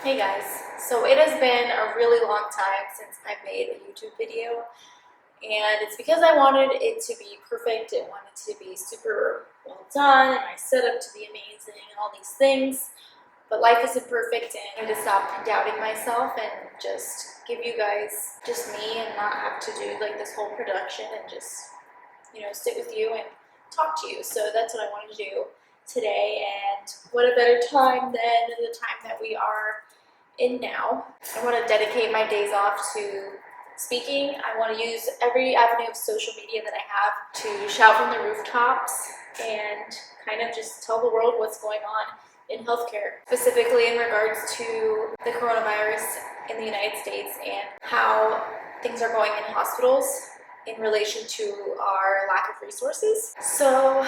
Hey guys, so it has been a really long time since I made a YouTube video, and it's because I wanted it to be perfect. I wanted it to be super well done and my setup to be amazing and all these things, but life isn't perfect and I need to stop doubting myself and just give you guys just me and not have to do like this whole production and just, sit with you and talk to you. So that's what I wanted to do today, and what a better time than the time that we are in now. I want to dedicate my days off to speaking. I want to use every avenue of social media that I have to shout from the rooftops and kind of just tell the world what's going on in healthcare, specifically in regards to the coronavirus in the United States and how things are going in hospitals in relation to our lack of resources. So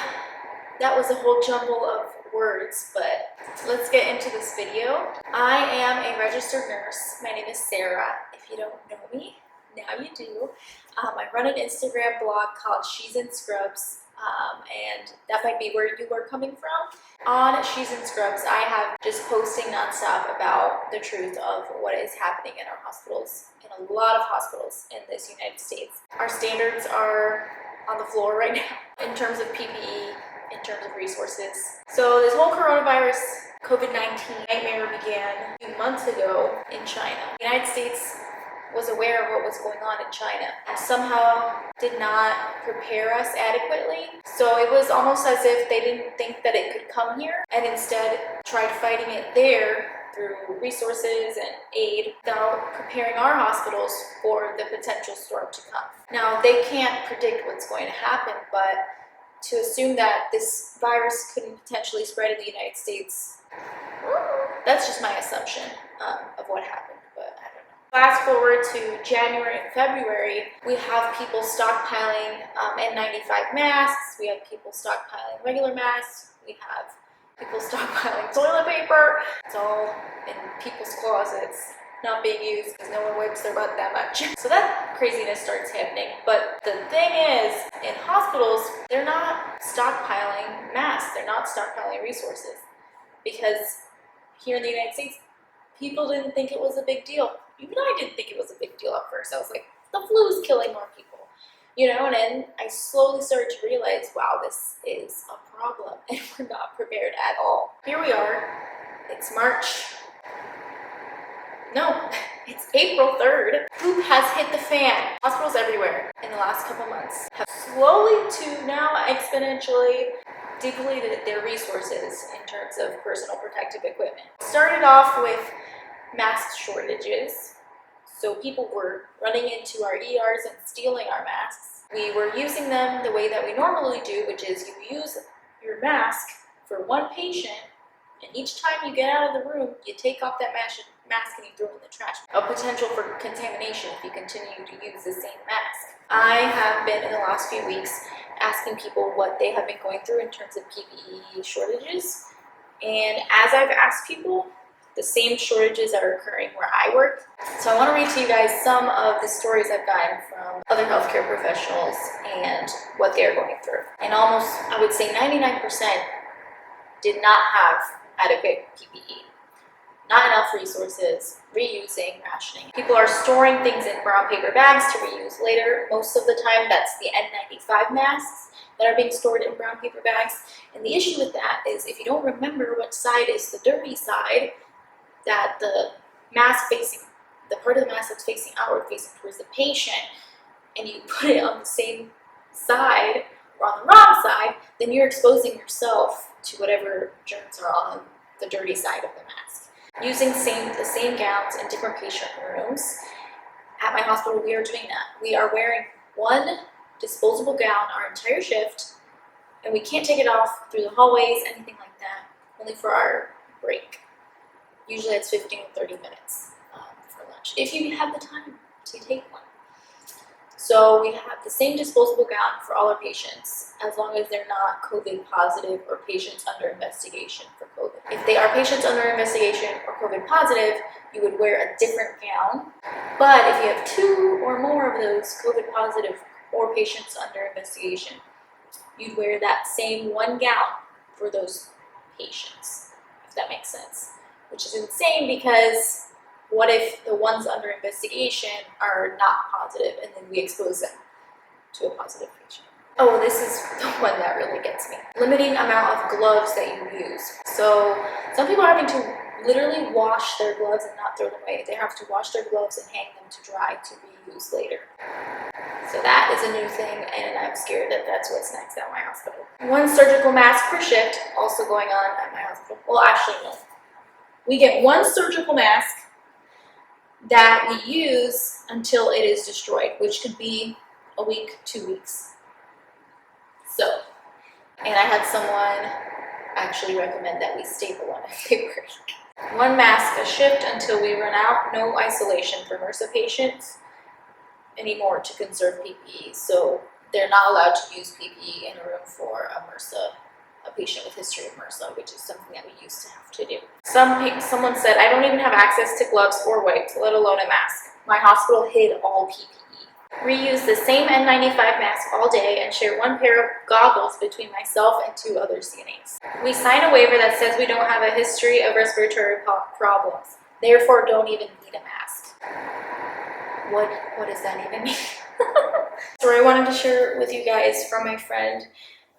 that was a whole jumble of words, but let's get into this video. I am a registered nurse. My name is Sarah. If you don't know me, now you do. I run an Instagram blog called She's in Scrubs, and that might be where you are coming from. On She's in Scrubs, I have just posting nonstop about the truth of what is happening in our hospitals, in a lot of hospitals in this United States. Our standards are on the floor right now in terms of PPE, in terms of resources. So this whole coronavirus COVID-19 nightmare began a few months ago in China. The United States was aware of what was going on in China and somehow did not prepare us adequately. So it was almost as if they didn't think that it could come here and instead tried fighting it there through resources and aid without preparing our hospitals for the potential storm to come. Now, they can't predict what's going to happen, but to assume that this virus couldn't potentially spread in the United States, that's just my assumption of what happened, but I don't know. Fast forward to January and February, we have people stockpiling N95 masks, we have people stockpiling regular masks, we have people stockpiling toilet paper. It's all in people's closets, not being used because no one wipes their butt that much. So that craziness starts happening. But the thing is, in hospitals, they're not stockpiling masks, they're not stockpiling resources. Because here in the United States, people didn't think it was a big deal. Even I didn't think it was a big deal at first. I was like, the flu is killing more people. And then I slowly started to realize, wow, this is a problem and we're not prepared at all. Here we are, it's March. No, it's April 3rd. Poop has hit the fan. Hospitals everywhere in the last couple months have slowly to now exponentially depleted their resources in terms of personal protective equipment. Started off with mask shortages. So people were running into our ERs and stealing our masks. We were using them the way that we normally do, which is you use your mask for one patient, and each time you get out of the room, you take off that mask and you throw it in the trash. A potential for contamination if you continue to use the same mask. I have been in the last few weeks asking people what they have been going through in terms of PPE shortages. And as I've asked people, the same shortages are occurring where I work. So I want to read to you guys some of the stories I've gotten from other healthcare professionals and what they're going through. And almost, I would say 99% did not have adequate PPE. Not enough resources, reusing, rationing. People are storing things in brown paper bags to reuse later. Most of the time, that's the N95 masks that are being stored in brown paper bags. And the issue with that is if you don't remember what side is the dirty side, that the mask facing, the part of the mask that's facing outward, facing towards the patient, and you put it on the same side or on the wrong side, then you're exposing yourself to whatever germs are on the dirty side of the mask. Using the same gowns in different patient rooms. At my hospital, we are doing that. We are wearing one disposable gown our entire shift, and we can't take it off through the hallways, anything like that, only for our break. Usually it's 15 or 30 minutes for lunch, if you have the time to take one. So we have the same disposable gown for all our patients, as long as they're not COVID positive or patients under investigation for COVID. If they are patients under investigation or COVID positive, you would wear a different gown. But if you have 2 or more of those COVID positive or patients under investigation, you'd wear that same one gown for those patients, if that makes sense. which is insane because what if the ones under investigation are not positive and then we expose them to a positive patient? Oh, this is the one that really gets me. Limiting amount of gloves that you use. So some people are having to literally wash their gloves and not throw them away. They have to wash their gloves and hang them to dry to be used later. So that is a new thing, and I'm scared that that's what's next at my hospital. 1 surgical mask per shift also going on at my hospital. Well, actually, no. We get 1 surgical mask that we use until it is destroyed, which could be a week, 2 weeks. So, and I had someone actually recommend that we staple them if they break. 1 mask a shift until we run out. No isolation for MRSA patients anymore to conserve PPE. So they're not allowed to use PPE in a room for a patient with history of MRSA, which is something that we used to have to do. Someone said, I don't even have access to gloves or wipes, let alone a mask. My hospital hid all PPE. Reuse the same N95 mask all day and share 1 pair of goggles between myself and 2 other CNAs. We sign a waiver that says we don't have a history of respiratory problems, therefore don't even need a mask. What does that even mean? Story I wanted to share with you guys from my friend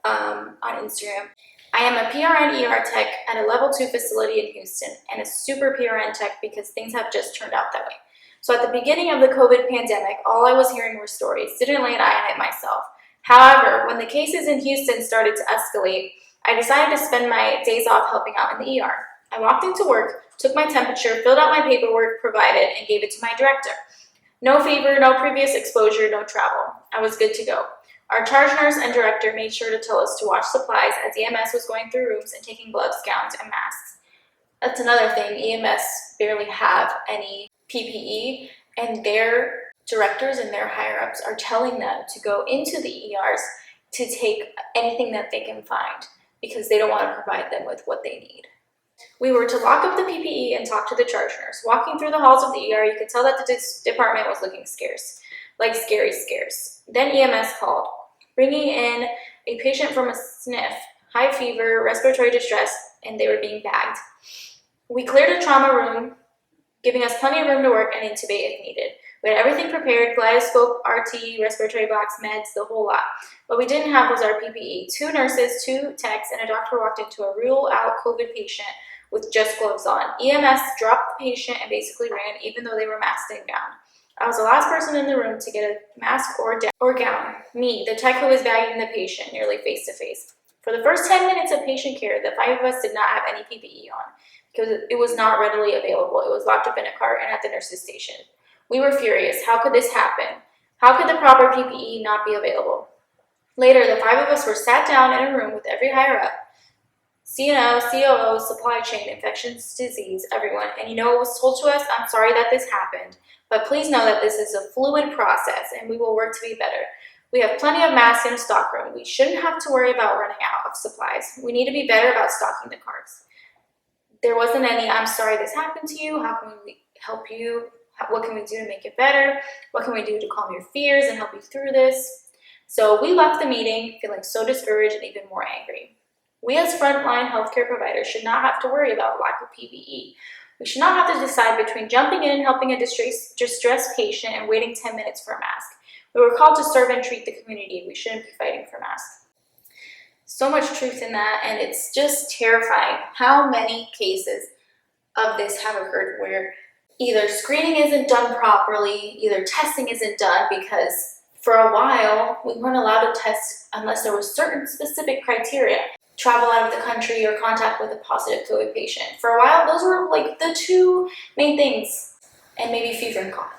on Instagram. I am a PRN ER tech at a level 2 facility in Houston and a super PRN tech because things have just turned out that way. So at the beginning of the COVID pandemic, all I was hearing were stories. Didn't lay an eye on it myself. However, when the cases in Houston started to escalate, I decided to spend my days off helping out in the ER. I walked into work, took my temperature, filled out my paperwork provided, and gave it to my director. No fever, no previous exposure, no travel. I was good to go. Our charge nurse and director made sure to tell us to watch supplies as EMS was going through rooms and taking gloves, gowns, and masks. That's another thing. EMS barely have any PPE, and their directors and their higher-ups are telling them to go into the ERs to take anything that they can find because they don't want to provide them with what they need. We were to lock up the PPE and talk to the charge nurse. Walking through the halls of the ER, you could tell that the department was looking scarce, like scary scarce. Then EMS called, bringing in a patient from a sniff, high fever, respiratory distress, and they were being bagged. We cleared a trauma room, giving us plenty of room to work and intubate if needed. We had everything prepared, kaleidoscope, RT, respiratory box, meds, the whole lot. What we didn't have was our PPE. 2 nurses, 2 techs, and a doctor walked into a rule-out COVID patient with just gloves on. EMS dropped the patient and basically ran, even though they were masked and gowned. I was the last person in the room to get a mask or gown. Me, the tech who was bagging the patient, nearly face-to-face. For the first 10 minutes of patient care, the 5 of us did not have any PPE on, because it was not readily available. It was locked up in a cart and at the nurse's station. We were furious. How could this happen? How could the proper PPE not be available? Later, the 5 of us were sat down in a room with every higher up, CNO, COO, supply chain, infectious disease, everyone. And you know what was told to us? I'm sorry that this happened, but please know that this is a fluid process and we will work to be better. We have plenty of masks in a stockroom. We shouldn't have to worry about running out of supplies. We need to be better about stocking the carts. There wasn't any, I'm sorry this happened to you. How can we help you? What can we do to make it better? What can we do to calm your fears and help you through this? So we left the meeting feeling so discouraged and even more angry. We as frontline healthcare providers should not have to worry about lack of PPE. We should not have to decide between jumping in and helping a distressed patient and waiting 10 minutes for a mask. We were called to serve and treat the community. We shouldn't be fighting for masks. So much truth in that, and it's just terrifying how many cases of this have occurred where either screening isn't done properly, either testing isn't done, because for a while we weren't allowed to test unless there was certain specific criteria. Travel out of the country or contact with a positive COVID patient. For a while, those were like the 2 main things, and maybe fever and cough.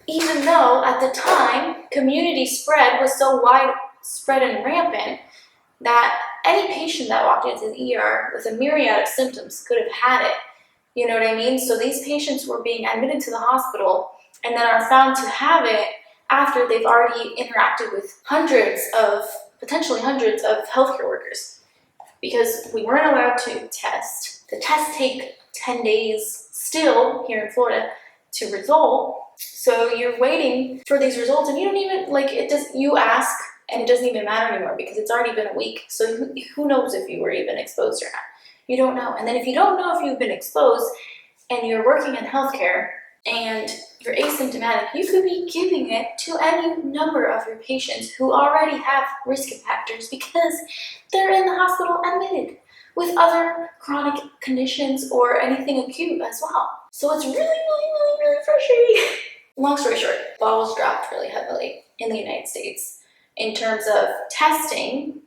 Even though at the time, community spread was so widespread and rampant that any patient that walked into the ER with a myriad of symptoms could have had it. You know what I mean? So these patients were being admitted to the hospital and then are found to have it after they've already interacted with potentially hundreds of healthcare workers. Because we weren't allowed to test. The tests take 10 days still here in Florida to result. So you're waiting for these results and you don't even, you ask and it doesn't even matter anymore because it's already been a week. So who knows if you were even exposed or not. You don't know. And then if you don't know if you've been exposed and you're working in healthcare and you're asymptomatic, you could be giving it to any number of your patients who already have risk factors because they're in the hospital admitted with other chronic conditions or anything acute as well. So it's really frustrating. Long story short, balls dropped really heavily in the United States in terms of testing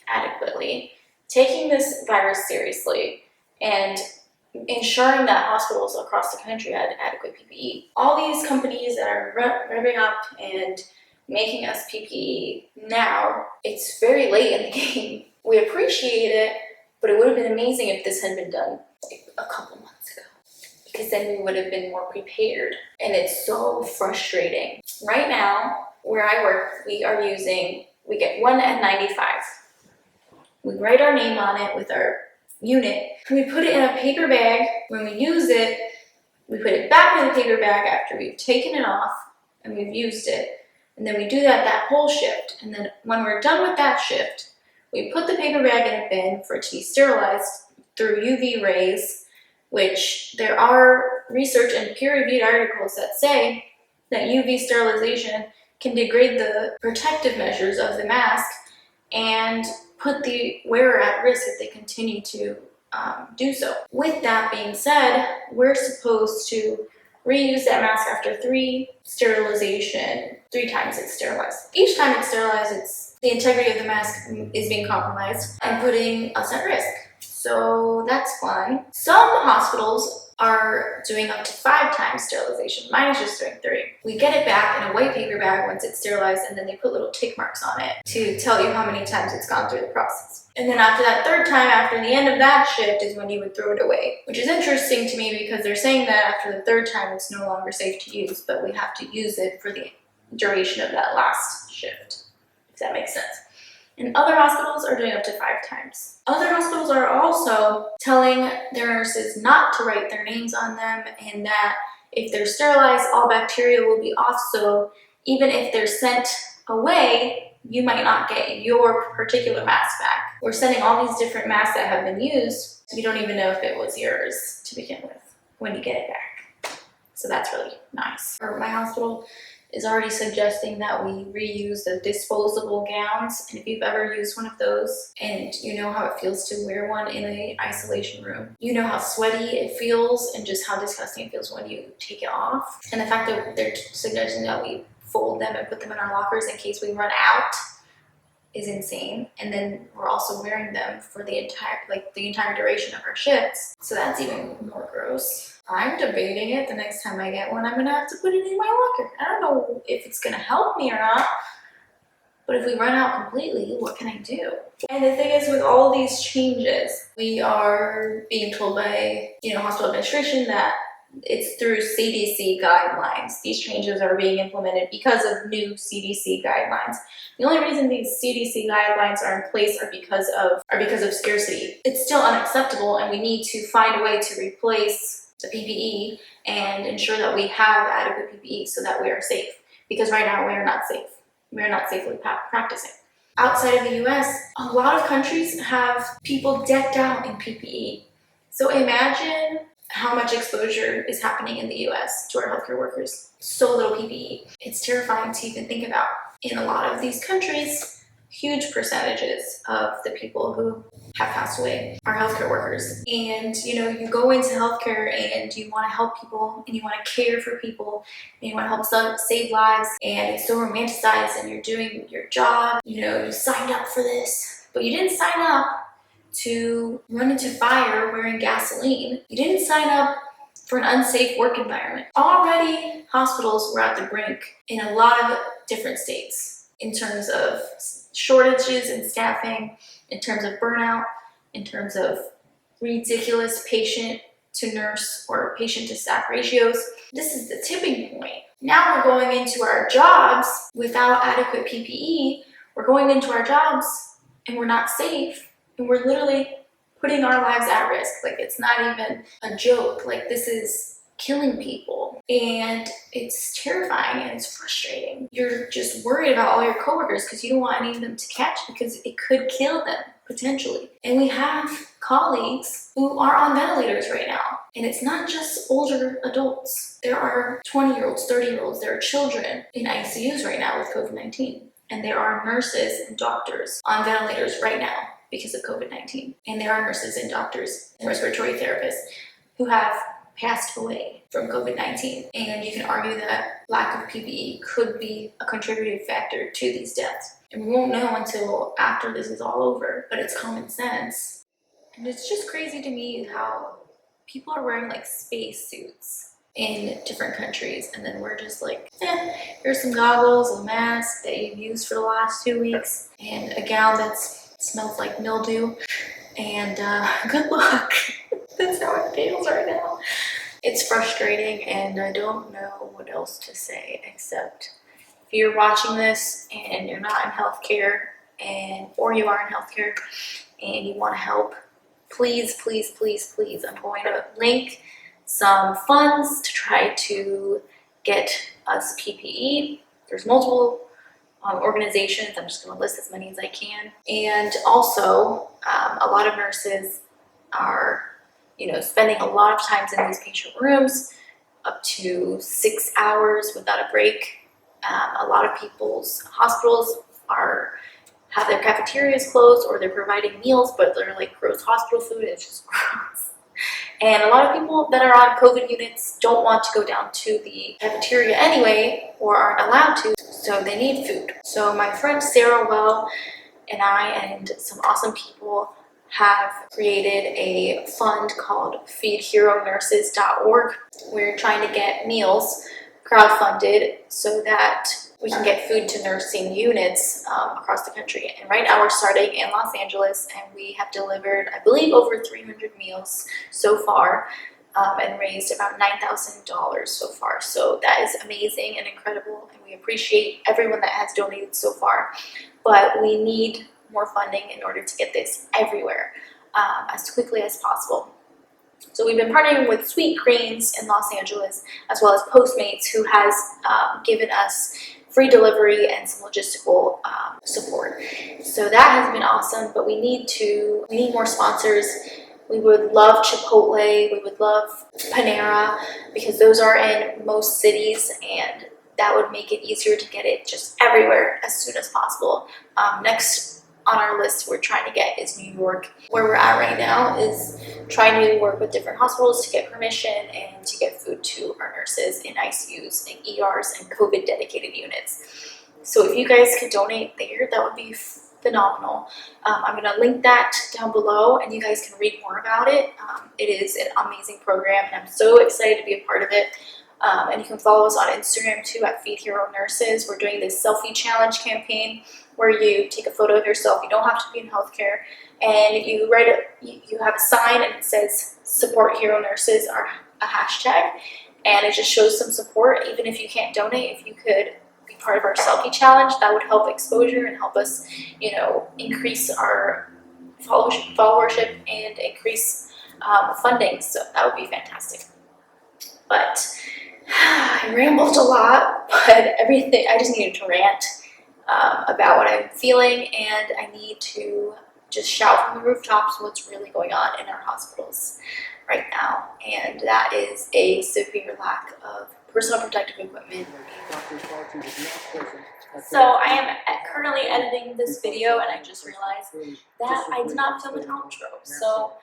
adequately, taking this virus seriously, and ensuring that hospitals across the country had adequate PPE. All these companies that are revving up and making us PPE now, it's very late in the game. We appreciate it, but it would have been amazing if this had been done like a couple months ago, because then we would have been more prepared. And it's so frustrating. Right now, where I work, we get one N95. We write our name on it with our unit. We put it in a paper bag. When we use it, we put it back in the paper bag after we've taken it off and we've used it. And then we do that whole shift. And then when we're done with that shift, we put the paper bag in a bin for it to be sterilized through UV rays, which there are research and peer-reviewed articles that say that UV sterilization can degrade the protective measures of the mask and put the wearer at risk if they continue to do so. With that being said, we're supposed to reuse that mask after 3 times it's sterilized. Each time it's sterilized, the integrity of the mask is being compromised and putting us at risk. So that's fine. Some hospitals are doing up to 5 times sterilization. Mine is just doing 3. We get it back in a white paper bag once it's sterilized, and then they put little tick marks on it to tell you how many times it's gone through the process. And then after that 3rd time, after the end of that shift, is when you would throw it away, which is interesting to me because they're saying that after the 3rd time it's no longer safe to use, but we have to use it for the duration of that last shift, if that makes sense. And other hospitals are doing up to 5 times. Other hospitals are also telling their nurses not to write their names on them, and that if they're sterilized, all bacteria will be off. So even if they're sent away, you might not get your particular mask back. We're sending all these different masks that have been used. You don't even know if it was yours to begin with when you get it back. So that's really nice. Or my hospital is already suggesting that we reuse the disposable gowns. And if you've ever used one of those and you know how it feels to wear one in an isolation room, you know how sweaty it feels and just how disgusting it feels when you take it off. And the fact that they're suggesting that we fold them and put them in our lockers in case we run out is insane. And then we're also wearing them for the entire duration of our shifts. So that's even more gross. I'm debating it. The next time I get one, I'm gonna have to put it in my locker. I don't know if it's gonna help me or not, but if we run out completely, what can I do? And the thing is, with all these changes, we are being told by, hospital administration that it's through CDC guidelines. These changes are being implemented because of new CDC guidelines. The only reason these CDC guidelines are in place are because of scarcity. It's still unacceptable, and we need to find a way to replace the PPE and ensure that we have adequate PPE so that we are safe. Because right now we are not safe. We are not safely practicing. Outside of the US, a lot of countries have people decked out in PPE. So imagine how much exposure is happening in the US to our healthcare workers. So little PPE. It's terrifying to even think about. In a lot of these countries, huge percentages of the people who have passed away are healthcare workers. And you go into healthcare and you want to help people and you want to care for people and you want to help save lives, and it's so romanticized and you're doing your job. You signed up for this, but you didn't sign up to run into fire wearing gasoline. You didn't sign up for an unsafe work environment. Already, hospitals were at the brink in a lot of different states in terms of shortages in staffing, in terms of burnout, in terms of ridiculous patient to nurse or patient to staff ratios. This is the tipping point. Now we're going into our jobs without adequate PPE. We're going into our jobs and we're not safe, and we're literally putting our lives at risk. Like, it's not even a joke. Like, this is killing people. And it's terrifying and it's frustrating. You're just worried about all your coworkers because you don't want any of them to catch because it could kill them potentially. And we have colleagues who are on ventilators right now. And it's not just older adults. There are 20-year-olds, 30-year-olds, there are children in ICUs right now with COVID-19. And there are nurses and doctors on ventilators right now because of COVID-19. And there are nurses and doctors and respiratory therapists who have passed away from COVID-19. And you can argue that lack of PPE could be a contributing factor to these deaths. And we won't know until after this is all over, but it's common sense. And it's just crazy to me how people are wearing like space suits in different countries, and then we're just like, here's some goggles, a mask that you've used for the last 2 weeks, and a gown that smells like mildew, and good luck. That's how it feels right now. It's frustrating, and I don't know what else to say except if you're watching this and you're not in healthcare, or you are in healthcare and you want to help, please, please, please, please, I'm going to link some funds to try to get us PPE. There's multiple organizations. I'm just going to list as many as I can. And also, a lot of nurses are, spending a lot of times in these patient rooms, up to 6 hours without a break. A lot of people's hospitals have their cafeterias closed, or they're providing meals, but they're like gross hospital food. It's just gross. And a lot of people that are on COVID units don't want to go down to the cafeteria anyway, or aren't allowed to, so they need food. So my friend Sarah Well and I and some awesome people have created a fund called feedheronurses.org. We're trying to get meals crowdfunded so that we can get food to nursing units across the country. And right now we're starting in Los Angeles, and we have delivered, I believe, over 300 meals so far, and raised about $9,000 so far. So that is amazing and incredible, and we appreciate everyone that has donated so far. But we need more funding in order to get this everywhere as quickly as possible. So we've been partnering with Sweet Greens in Los Angeles, as well as Postmates, who has given us free delivery and some logistical support. So that has been awesome, but we need more sponsors. We would love Chipotle, we would love Panera, because those are in most cities, and that would make it easier to get it just everywhere as soon as possible. Next on our list we're trying to get is New York. Where we're at right now is trying to work with different hospitals to get permission and to get food to our nurses in ICUs and ERs and COVID dedicated units. So if you guys could donate there, that would be phenomenal. I'm going to link that down below, and you guys can read more about it. It is an amazing program, and I'm so excited to be a part of it. And you can follow us on Instagram too at Feed Hero Nurses. We're doing this selfie challenge campaign where you take a photo of yourself. You don't have to be in healthcare, and you you have a sign and it says "Support Hero Nurses" or a hashtag, and it just shows some support. Even if you can't donate, if you could be part of our selfie challenge, that would help exposure and help us, increase our followership and increase funding. So that would be fantastic. But I rambled a lot, but I just needed to rant about what I'm feeling, and I need to just shout from the rooftops what's really going on in our hospitals right now, and that is a severe lack of personal protective equipment. So I am currently editing this video, and I just realized that I did not film an outro, so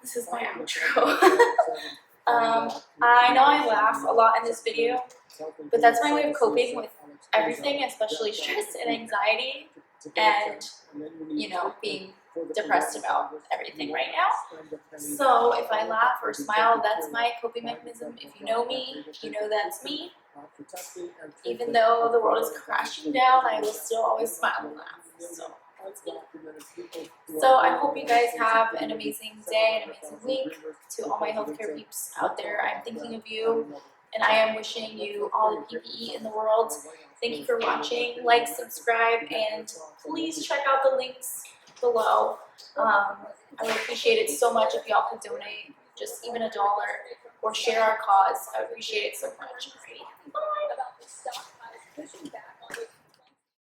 this is my outro. I know I laugh a lot in this video, but that's my way of coping with everything, especially stress and anxiety, and being depressed about everything right now. So if I laugh or smile, that's my coping mechanism. If you know me, you know that's me. Even though the world is crashing down, I will still always smile and laugh. So that's me. So I hope you guys have an amazing day, an amazing week. To all my healthcare peeps out there, I'm thinking of you, and I am wishing you all the PPE in the world. Thank you for watching. Like, subscribe, and please check out the links below. I would appreciate it so much if y'all could donate, just even $1. or share our cause. I would appreciate it so much. About the stockpiles pushing back